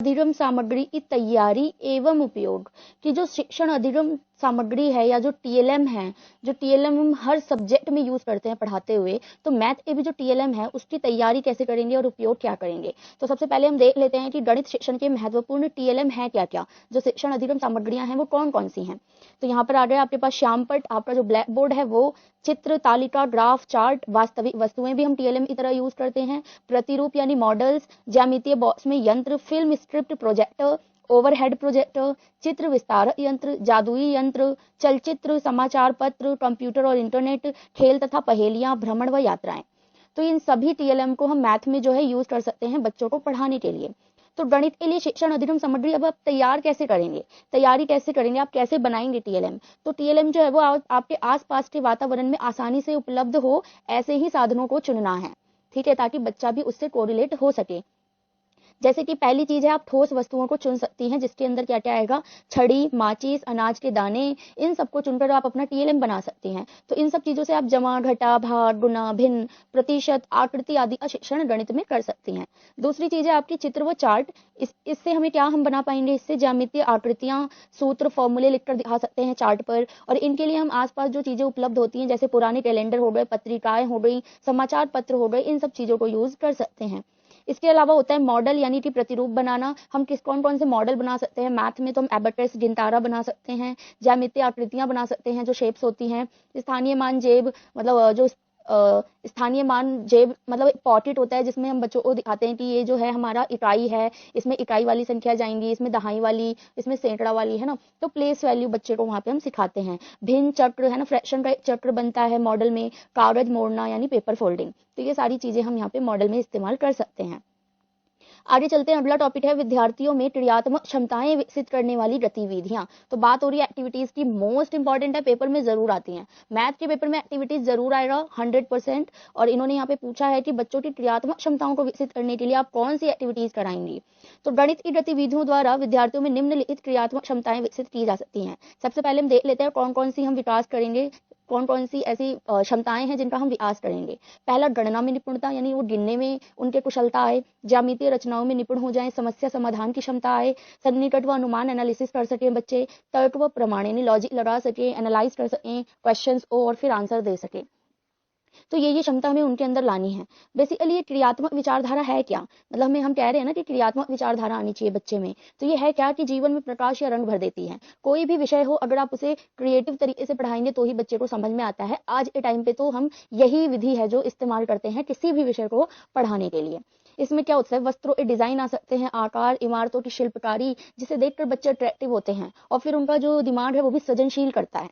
अधिगम सामग्री की तैयारी एवं उपयोग, कि जो शिक्षण अधिगम सामग्री है या जो टीएलएम है, जो टीएलएम हम हर सब्जेक्ट में यूज करते हैं पढ़ाते हुए, तो मैथ के भी जो टीएलएम है उसकी तैयारी कैसे करेंगे और उपयोग क्या करेंगे। तो सबसे पहले हम देख लेते हैं कि गणित शिक्षण के महत्वपूर्ण टीएलएम है क्या क्या, जो शिक्षण अधिगम सामग्रियां हैं वो कौन कौन सी हैं। तो यहाँ पर आ गया आपके पास श्यामपट, आपका जो ब्लैक बोर्ड है वो, चित्र, तालिका, ग्राफ, चार्ट, वास्तविक वस्तुएं भी हम टीएलएम की तरह यूज करते हैं, प्रतिरूप यानी मॉडल्स, ज्यामितीय बॉक्स में यंत्र, film script projector, overhead projector, चित्र विस्तारक यंत्र, जादुई यंत्र, चलचित्र, समाचार पत्र, कंप्यूटर और इंटरनेट, खेल तथा पहेलियां, भ्रमण व यात्राएं। तो इन सभी टीएलएम को हम मैथ में जो है यूज कर सकते हैं बच्चों को पढ़ाने के लिए। तो गणित के लिए शिक्षण अधिगम सामग्री अब आप तैयार कैसे करेंगे, तैयारी कैसे करेंगे, आप कैसे बनाएंगे टीएलएम। तो टीएलएम जो है वो आपके आसपास के वातावरण में आसानी से उपलब्ध हो, ऐसे ही साधनों को चुनना है, ठीक है, ताकि बच्चा भी उससे कोरिलेट हो सके। जैसे कि पहली चीज है, आप ठोस वस्तुओं को चुन सकती हैं, जिसके अंदर क्या क्या आएगा, छड़ी, माचिस, अनाज के दाने, इन सबको चुनकर आप अपना टीएलएम बना सकती हैं। तो इन सब चीजों से आप जमा, घटा, भाग, गुना, भिन्न, प्रतिशत, आकृति आदि का शिक्षण गणित में कर सकती हैं। दूसरी चीज है आपकी चित्र व चार्ट। इससे हमें क्या हम बना पाएंगे, इससे ज्यामितीय आकृतियां, सूत्र, फॉर्मूले लिखकर दिखा सकते हैं चार्ट पर। और इनके लिए हम आसपास जो चीजें उपलब्ध होती हैं, जैसे पुराने कैलेंडर हो गए, पत्रिकाएं हो गई, समाचार पत्र हो गए, इन सब चीजों को यूज कर सकते हैं। इसके अलावा होता है मॉडल यानी कि प्रतिरूप बनाना। हम कौन कौन से मॉडल बना सकते हैं मैथ में, तो हम एबेकस, गिनतारा बना सकते हैं, ज्यामितीय आकृतियां बना सकते हैं जो शेप्स होती हैं, स्थानीय मान जेब, मतलब जो स्थानीय मान जेब मतलब पॉकेट होता है जिसमें हम बच्चों को दिखाते हैं कि ये जो है हमारा इकाई है, इसमें इकाई वाली संख्या जाएंगी, इसमें दहाई वाली, इसमें सैकड़ा वाली, है ना। तो प्लेस वैल्यू बच्चे को वहां पे हम सिखाते हैं। भिन्न चक्र है ना, फ्रैक्शन का एक चक्र बनता है मॉडल में, कागज मोड़ना यानी पेपर फोल्डिंग। तो ये सारी चीजें हम यहाँ पे मॉडल में इस्तेमाल कर सकते हैं। आगे चलते हैं, अगला टॉपिक है विद्यार्थियों में क्रियात्मक क्षमताएं विकसित करने वाली गतिविधियां। तो बात हो रही है एक्टिविटीज की, मोस्ट इंपॉर्टेंट है, पेपर में जरूर आती हैं। मैथ के पेपर में एक्टिविटीज जरूर आएगा 100%। और इन्होंने यहाँ पे पूछा है कि बच्चों की क्रियात्मक क्षमताओं को विकसित करने के लिए आप कौन सी एक्टिविटीज कराएंगी। तो गणित की गतिविधियों द्वारा विद्यार्थियों में निम्नलिखित क्रियात्मक क्षमताएं विकसित की जा सकती हैं। सबसे पहले हम देख लेते हैं कौन कौन सी हम विकास करेंगे, कौन कौन सी ऐसी क्षमताएं हैं जिनका हम विकास करेंगे। पहला, गणना में निपुणता, यानी वो गिनने में उनके कुशलता आए, ज्यामितीय रचनाओं में निपुण हो जाएं, समस्या समाधान की क्षमता आए, सन्निकट व अनुमान एनालिसिस कर सकें बच्चे, तर्क व प्रमाण यानी लॉजिक लगा सकें, एनालाइज कर सकें क्वेश्चंस को और फिर आंसर दे सकें। तो ये क्षमता हमें उनके अंदर लानी है। बेसिकली ये क्रियात्मक विचारधारा है क्या, मतलब हम कह रहे हैं ना कि क्रियात्मक विचारधारा आनी चाहिए बच्चे में। तो ये है क्या कि जीवन में प्रकाश या रंग भर देती है। कोई भी विषय हो, अगर आप उसे क्रिएटिव तरीके से पढ़ाएंगे तो ही बच्चे को समझ में आता है। आज के टाइम पे तो हम यही विधि है जो इस्तेमाल करते हैं किसी भी विषय को पढ़ाने के लिए। इसमें क्या होता है, वस्त्रों के डिजाइन आ सकते हैं, आकार, इमारतों की शिल्पकारी, जिसे देखकर बच्चे अट्रैक्टिव होते हैं और फिर उनका जो दिमाग है वो भी सृजनशील करता है।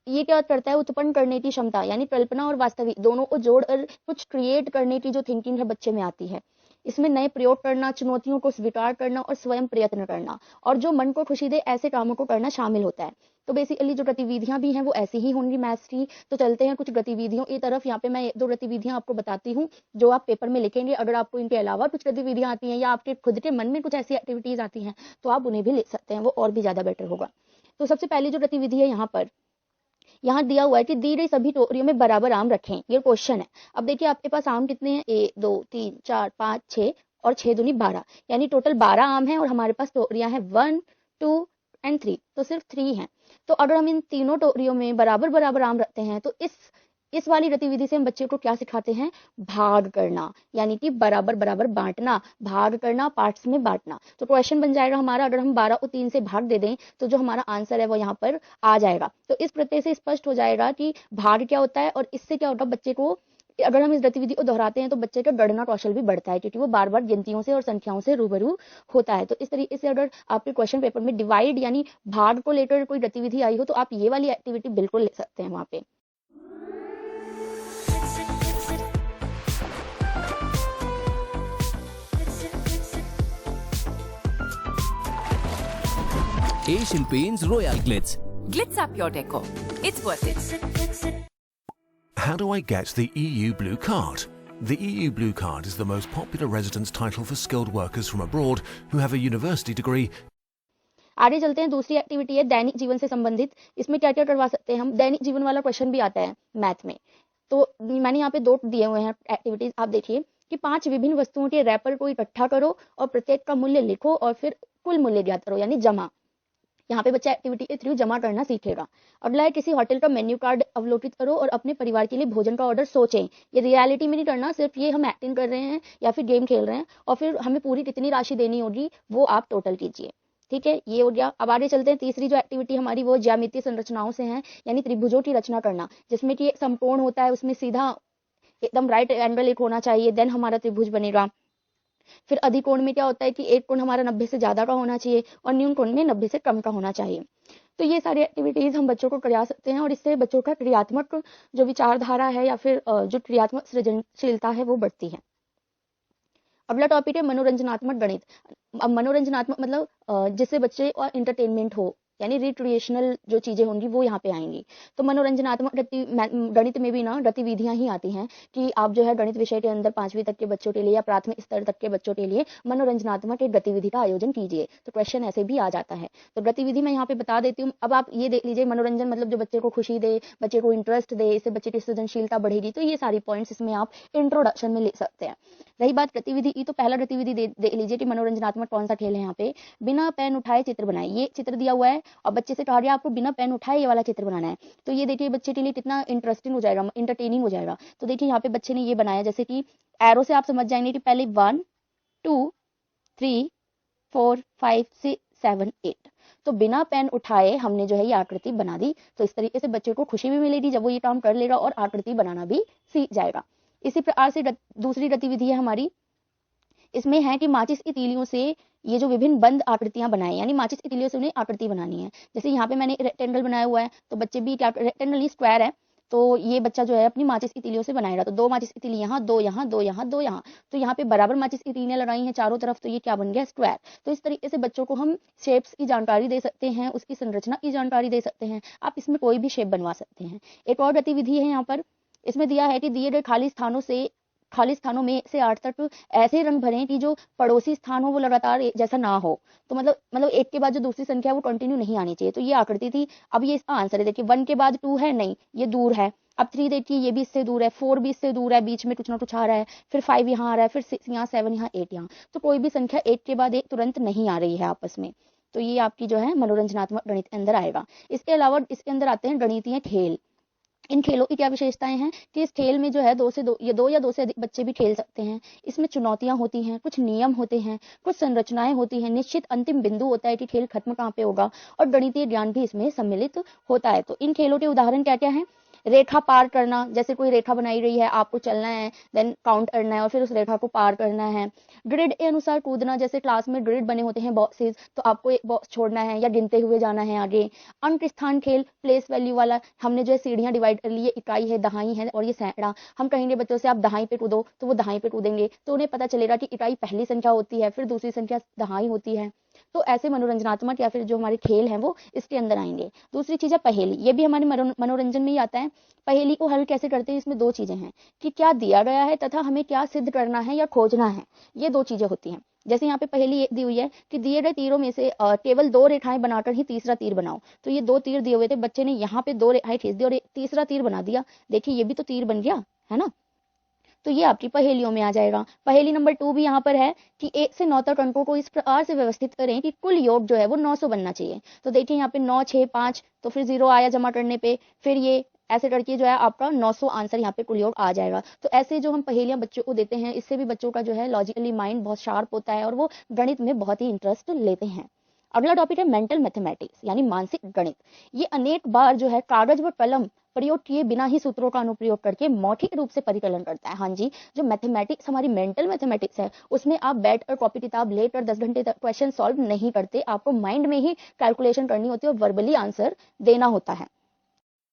ये क्या करता है, उत्पन्न करने की क्षमता, यानी कल्पना और वास्तविक दोनों को जोड़कर कुछ क्रिएट करने की जो थिंकिंग है बच्चे में आती है। इसमें नए प्रयोग करना, चुनौतियों को स्वीकार करना और स्वयं प्रयत्न करना, और जो मन को खुशी दे ऐसे कामों को करना शामिल होता है। तो बेसिकली जो गतिविधियां भी हैं वो ऐसी ही होंगी मैथ्स की। तो चलते हैं कुछ गतिविधियों की तरफ। यहाँ पे मैं 1-2 गतिविधियां आपको बताती हूँ जो आप पेपर में लिखेंगे। अगर आपको इनके अलावा कुछ गतिविधियां आती हैं या आपके खुद के मन में कुछ ऐसी एक्टिविटीज आती हैं तो आप उन्हें भी लिख सकते हैं, वो और भी ज्यादा बेटर होगा। तो सबसे पहली जो गतिविधि है, यहाँ दिया हुआ है कि दी गई सभी टोकरियों में बराबर आम रखें। ये क्वेश्चन है। अब देखिए आपके पास आम कितने हैं, 1 2 3 4 5 6 और 6 दूनी 12, यानी टोटल 12 आम हैं और हमारे पास टोकरियां हैं 1 2 एंड 3, तो सिर्फ 3 हैं। तो अगर हम इन तीनों टोकरियों में बराबर बराबर आम रखते हैं तो इस वाली गतिविधि से हम बच्चे को क्या सिखाते हैं, भाग करना, यानी कि बराबर बराबर बांटना, भाग करना, पार्ट्स में बांटना। तो क्वेश्चन बन जाएगा हमारा, अगर हम 12 को 3 से भाग दे दें तो जो हमारा आंसर है वो यहाँ पर आ जाएगा। तो इस प्रत्यय से स्पष्ट हो जाएगा कि भाग क्या होता है और इससे क्या होगा, बच्चे को अगर हम इस गतिविधि को दोहराते हैं तो बच्चे का गणना कौशल भी बढ़ता है, क्योंकि वो बार बार गिनतियों से और संख्याओं से रूबरू होता है। तो इस तरीके से अगर आपके क्वेश्चन पेपर में डिवाइड यानी भाग को लेकर कोई गतिविधि आई हो तो आप ये वाली एक्टिविटी बिल्कुल ले सकते हैं वहां पे। Asian Paints Royal Glitz. Glitz up your decor. It's worth it. How do I get the EU Blue Card? The EU Blue Card is the most popular residence title for skilled workers from abroad who have a university degree. आगे चलते हैं, दूसरी activity है दैनिक जीवन से संबंधित। इसमें क्या क्या करवा सकते हैं हम, दैनिक जीवन वाला क्वेश्चन भी आता है मैथ में। तो मैंने यहाँ पे 2 दिए हुए हैं एक्टिविटीज, आप देखिए। कि 5 विभिन्न वस्तुओं के रैपर को इकट्ठा करो और प्रत्येक का मूल्य लिखो और फिर कुल मूल्य ज्ञात करो, यानी जमा। यहाँ पे बच्चा एक्टिविटी के थ्रू जमा करना सीखेगा। अगला है किसी होटल का मेन्यू कार्ड अवलोकित करो और अपने परिवार के लिए भोजन का ऑर्डर सोचें। ये रियलिटी में नहीं करना, सिर्फ ये हम एक्टिंग कर रहे हैं या फिर गेम खेल रहे हैं, और फिर हमें पूरी कितनी राशि देनी होगी वो आप टोटल कीजिए। ठीक है, ये हो गया। अब आगे चलते हैं। तीसरी जो एक्टिविटी हमारी वो ज्यामितीय संरचनाओं से है, यानी त्रिभुजों की रचना करना, जिसमें कि एक समकोण होता है, उसमें सीधा एकदम राइट एंगल एक होना चाहिए, देन हमारा त्रिभुज बनेगा। फिर अधिकोण में क्या होता है कि एक कोण हमारा 90 से ज्यादा का होना चाहिए और न्यून कोण में 90 से कम का होना चाहिए। तो ये सारी एक्टिविटीज हम बच्चों को करा सकते हैं और इससे बच्चों का क्रियात्मक जो विचारधारा है या फिर जो क्रियात्मक सृजनशीलता है वो बढ़ती है। अगला टॉपिक है मनोरंजनात्मक गणित। अब मनोरंजनात्मक मतलब जिससे बच्चे और इंटरटेनमेंट हो, यानी रिक्रिएशनल जो चीजें होंगी वो यहाँ पे आएंगी। तो मनोरंजनात्मक गणित में भी ना गतिविधियां ही आती हैं कि आप जो है गणित विषय के अंदर 5वीं तक के बच्चों के लिए या प्राथमिक स्तर तक के बच्चों के लिए मनोरंजनात्मक एक गतिविधि का आयोजन कीजिए। तो क्वेश्चन ऐसे भी आ जाता है। तो गतिविधि मैं यहाँ पे बता देती हूँ। अब आप ये देख लीजिए, मनोरंजन मतलब जो बच्चे को खुशी दे, बच्चे को इंटरेस्ट दे, इससे बच्चे की सृजनशीलता बढ़ेगी। तो ये सारी पॉइंट्स इसमें आप इंट्रोडक्शन में ले सकते हैं। रही बात गतिविधि की, तो पहला गतिविधि देख लीजिए कि मनोरंजनात्मक कौन सा खेल है। यहाँ पे बिना पेन उठाए चित्र बनाए, ये चित्र दिया हुआ है और बच्चे से कहा गया आपको बिना पेन उठाए ये वाला चित्र बनाना है। तो ये देखिए बच्चे के लिए कितना इंटरेस्टिंग हो जाएगा, इंटरटेनिंग हो जाएगा। तो देखिए यहाँ पे बच्चे ने ये बनाया, जैसे कि एरो से आप समझ जाएंगे कि पहले 1 2 3 4 5 6 7 8। तो बिना पेन उठाए हमने जो है ये आकृति बना दी। तो इस तरीके से बच्चे को खुशी भी मिलेगी जब वो ये काम कर लेगा और आकृति बनाना भी सीख जाएगा। इसी प्रकार से दूसरी गतिविधि है हमारी, इसमें है कि माचिस की तीलियों से ये जो विभिन्न बंद आकृतियां बनाए, यानी माचिस की तीलियों से उन्हें आकृति बनानी है। जैसे यहाँ पे मैंने रेक्टेंगल बनाया हुआ है, तो बच्चे भी क्या, रेक्टेंगल नहीं स्क्वायर है, तो ये बच्चा जो है अपनी माचिस की तीलियों से बनाएगा। तो 2 माचिस की तीली यहाँ, 2 यहाँ, 2 यहाँ, 2 यहाँ, तो यहाँ पे बराबर माचिस की तीलियां लगाई हैं चारों तरफ, तो ये क्या बन गया, स्क्वायर। तो इस तरीके से बच्चों को हम शेप्स की जानकारी दे सकते हैं, उसकी संरचना की जानकारी दे सकते हैं। आप इसमें कोई भी शेप बनवा सकते हैं। एक और गतिविधि है यहाँ पर, इसमें दिया है कि दिए गए खाली स्थानों में से 8 तक ऐसे रंग भरें कि जो पड़ोसी स्थान हो वो लगातार जैसा ना हो। तो मतलब एक के बाद जो दूसरी संख्या है वो कंटिन्यू नहीं आनी चाहिए। तो ये आकृति थी। अब ये इसका आंसर है, देखिए 1 के बाद 2 है, नहीं ये दूर है। अब 3 देखिए ये भी इससे दूर है, 4 भी इससे दूर है, बीच में कुछ ना कुछ आ रहा है, फिर 5 यहाँ आ रहा है, फिर 6 यहाँ, 7 यहाँ, 8 यहाँ। तो कोई भी संख्या एक के बाद एक तुरंत नहीं आ रही है आपस में। तो ये आपकी जो है मनोरंजनात्मक गणित के अंदर आएगा। इसके अलावा इसके अंदर आते हैं गणितीय खेल। इन खेलों की क्या विशेषताएं हैं कि इस खेल में जो है 2 या 2 से अधिक बच्चे भी खेल सकते हैं। इसमें चुनौतियां होती हैं, कुछ नियम होते हैं, कुछ संरचनाएं होती हैं, निश्चित अंतिम बिंदु होता है कि खेल खत्म कहाँ पे होगा, और गणितीय ज्ञान भी इसमें सम्मिलित होता है। तो इन खेलों के उदाहरण क्या क्या हैं? रेखा पार करना, जैसे कोई रेखा बनाई रही है, आपको चलना है, देन काउंट करना है और फिर उस रेखा को पार करना है। ग्रिड के अनुसार कूदना, जैसे क्लास में ग्रिड बने होते हैं बॉक्सेस, तो आपको एक बॉक्स छोड़ना है या गिनते हुए जाना है आगे। अंक स्थान खेल, प्लेस वैल्यू वाला, हमने जो है सीढ़ियां डिवाइड कर ली है, इकाई है, दहाई है और ये सैकड़ा। हम कहेंगे बच्चों से आप दहाई पे कूदो, तो वो दहाई पे कूदेंगे, तो उन्हें पता चलेगा कि इकाई पहली संख्या होती है, फिर दूसरी संख्या दहाई होती है। तो ऐसे मनोरंजनात्मक या फिर जो हमारे खेल हैं वो इसके अंदर आएंगे। दूसरी चीज है पहेली, ये भी हमारे मनोरंजन में ही आता है। पहेली को हल कैसे करते हैं, इसमें 2 चीजें हैं कि क्या दिया गया है तथा हमें क्या सिद्ध करना है या खोजना है, ये 2 चीजें होती हैं। जैसे यहाँ पे पहेली दी हुई है कि दिए गए तीरों में से केवल 2 रेखाएं बनाकर ही तीसरा तीर बनाओ। तो ये 2 तीर दिए हुए थे, बच्चे ने यहाँ पे 2 रेखाएं खींच दी और तीसरा तीर बना दिया। देखिए ये भी तो तीर बन गया है ना। तो ये आपकी पहेलियों में आ जाएगा। पहेली नंबर 2 भी यहाँ पर है कि 1 से 9 तक अंकों को इस प्रकार से व्यवस्थित करें कि कुल योग जो है वो 900 बनना चाहिए। तो देखिए यहाँ पे 9 6 5, तो फिर 0 आया जमा करने पे, फिर ये ऐसे करके जो है आपका 900 आंसर यहाँ पे कुल योग आ जाएगा। तो ऐसे जो हम पहेलियां बच्चों को देते हैं, इससे भी बच्चों का जो है लॉजिकली माइंड बहुत शार्प होता है और वो गणित में बहुत ही इंटरेस्ट लेते हैं। अगला टॉपिक है मेंटल मैथमेटिक्स, यानी मानसिक गणित। ये अनेक बार जो है कागज व कलम प्रयोग किए बिना ही सूत्रों का अनुप्रयोग करके मौखिक रूप से परिकलन करता है। हाँ जी, जो मैथमेटिक्स हमारी मेंटल मैथमेटिक्स है, उसमें आप बैठ कर कॉपी किताब लेकर 10 घंटे तक क्वेश्चन सॉल्व नहीं करते, आपको माइंड में ही कैलकुलेशन करनी होती है और वर्बली आंसर देना होता है।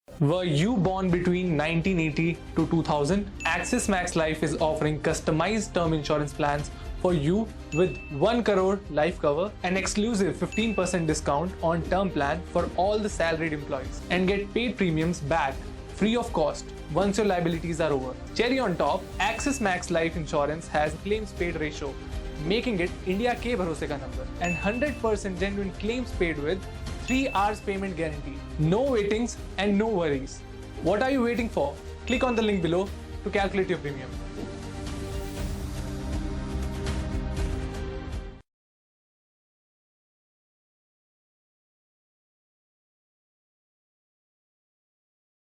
Were you born between 1980 to 2000? Axis Max Life is offering customized term insurance plans for you with 1 crore life cover, an exclusive 15% discount on term plan for all the salaried employees, and get paid premiums back free of cost once your liabilities are over. Cherry on top, Axis Max Life Insurance has claims paid ratio, making it India के भरोसे का number, and 100% genuine claims paid with 3 hours payment guarantee. No waitings and no worries. What are you waiting for? Click on the link below to calculate your premium.